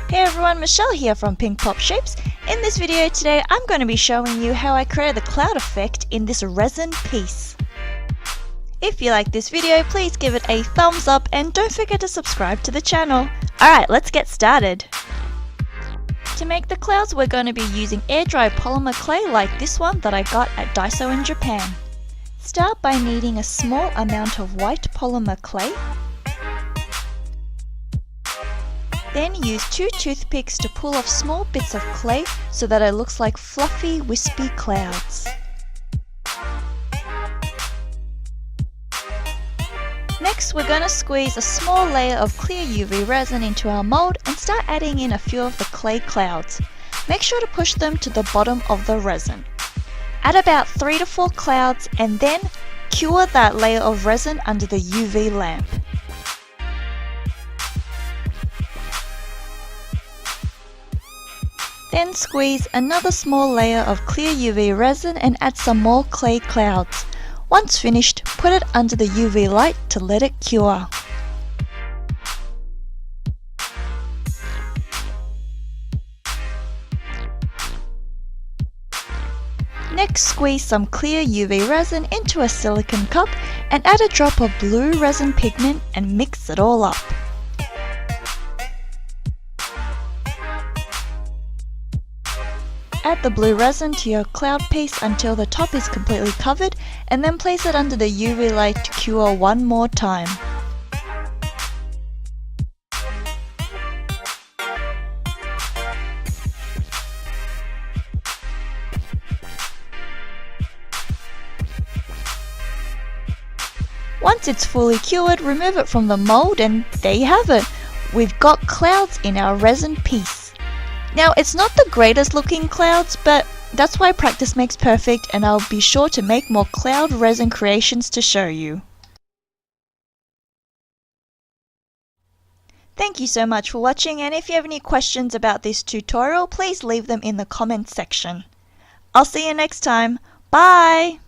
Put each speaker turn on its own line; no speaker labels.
Hey everyone, Michelle here from Pink Pop Shapes. In this video today, I'm going to be showing you how I created the cloud effect in this resin piece. If you like this video, please give it a thumbs up and don't forget to subscribe to the channel. Alright, let's get started. To make the clouds, we're going to be using air-dry polymer clay like this one that I got at Daiso in Japan. Start by kneading a small amount of white polymer clay. Then use 2 toothpicks to pull off small bits of clay so that it looks like fluffy, wispy clouds. Next, we're going to squeeze a small layer of clear UV resin into our mold and start adding in a few of the clay clouds. Make sure to push them to the bottom of the resin. Add about 3 to 4 clouds and then cure that layer of resin under the UV lamp. Then squeeze another small layer of clear UV resin and add some more clay clouds. Once finished, put it under the UV light to let it cure. Next, squeeze some clear UV resin into a silicone cup and add a drop of blue resin pigment and mix it all up. Add the blue resin to your cloud piece until the top is completely covered and then place it under the UV light to cure one more time. Once it's fully cured, remove it from the mold and there you have it. We've got clouds in our resin piece. Now, it's not the greatest looking clouds, but that's why practice makes perfect, and I'll be sure to make more cloud resin creations to show you. Thank you so much for watching, and if you have any questions about this tutorial, please leave them in the comments section. I'll see you next time. Bye!